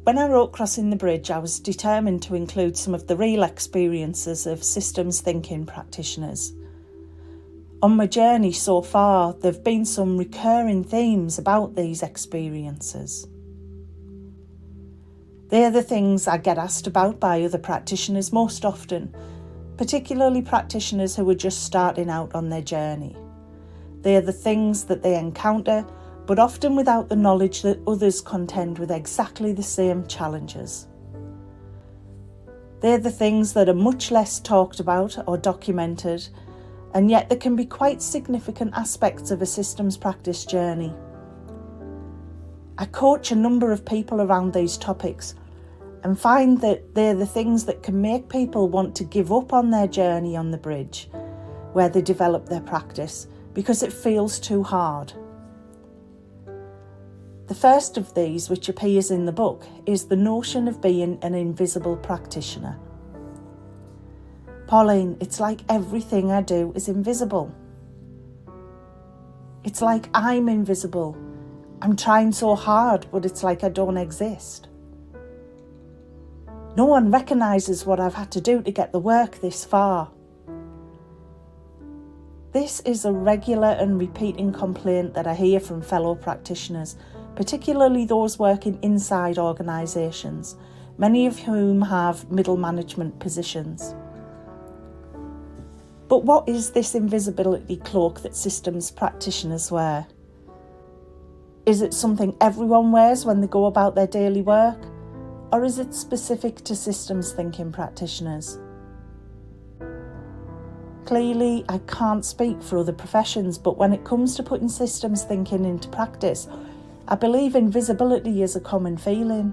When I wrote Crossing the Bridge, I was determined to include some of the real experiences of systems thinking practitioners. On my journey so far, there have been some recurring themes about these experiences. They are the things I get asked about by other practitioners most often, particularly practitioners who are just starting out on their journey. They are the things that they encounter, but often without the knowledge that others contend with exactly the same challenges. They are the things that are much less talked about or documented, and yet there can be quite significant aspects of a systems practice journey. I coach a number of people around these topics and find that they're the things that can make people want to give up on their journey on the bridge, where they develop their practice, because it feels too hard. The first of these, which appears in the book, is the notion of being an invisible practitioner. Pauline, it's like everything I do is invisible. It's like I'm invisible. I'm trying so hard, but it's like I don't exist. No one recognises what I've had to do to get the work this far. This is a regular and repeating complaint that I hear from fellow practitioners, particularly those working inside organisations, many of whom have middle management positions. But what is this invisibility cloak that systems practitioners wear? Is it something everyone wears when they go about their daily work? Or is it specific to systems thinking practitioners? Clearly, I can't speak for other professions, but when it comes to putting systems thinking into practice, I believe invisibility is a common feeling.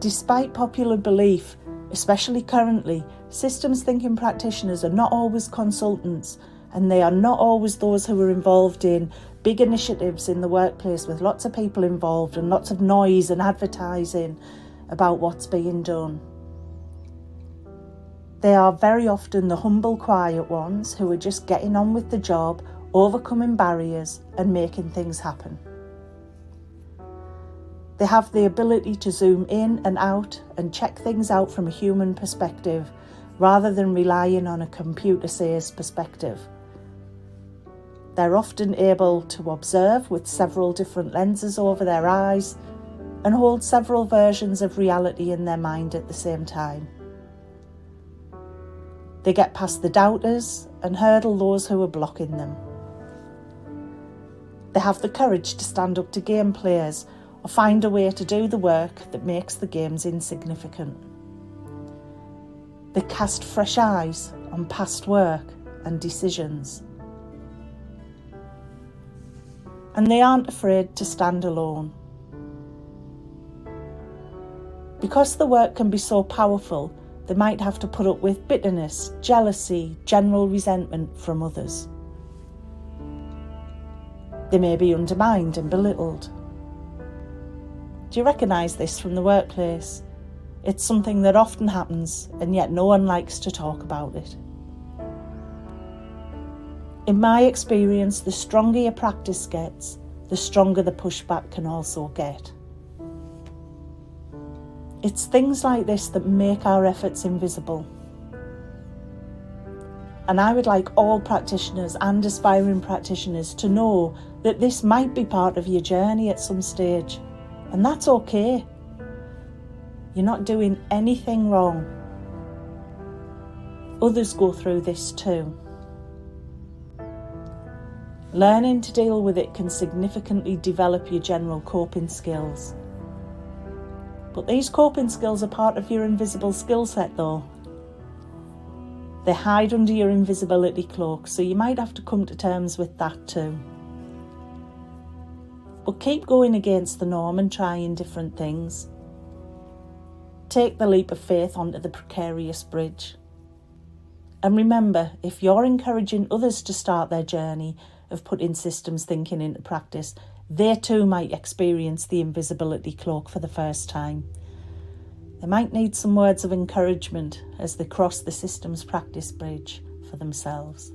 Despite popular belief, especially currently, systems thinking practitioners are not always consultants, and they are not always those who are involved in big initiatives in the workplace with lots of people involved and lots of noise and advertising about what's being done. They are very often the humble, quiet ones who are just getting on with the job, overcoming barriers and making things happen. They have the ability to zoom in and out and check things out from a human perspective rather than relying on a computer-sized perspective. They're often able to observe with several different lenses over their eyes and hold several versions of reality in their mind at the same time. They get past the doubters and hurdle those who are blocking them. They have the courage to stand up to game players or find a way to do the work that makes the games insignificant. They cast fresh eyes on past work and decisions. And they aren't afraid to stand alone. Because the work can be so powerful, they might have to put up with bitterness, jealousy, general resentment from others. They may be undermined and belittled. Do you recognise this from the workplace? It's something that often happens, and yet no one likes to talk about it. In my experience, the stronger your practice gets, the stronger the pushback can also get. It's things like this that make our efforts invisible. And I would like all practitioners and aspiring practitioners to know that this might be part of your journey at some stage, and that's okay. You're not doing anything wrong. Others go through this too. Learning to deal with it can significantly develop your general coping skills. But these coping skills are part of your invisible skill set though. They hide under your invisibility cloak, so you might have to come to terms with that too. But keep going against the norm and trying different things. Take the leap of faith onto the precarious bridge. And remember, if you're encouraging others to start their journey of putting systems thinking into practice, they too might experience the invisibility cloak for the first time. They might need some words of encouragement as they cross the systems practice bridge for themselves.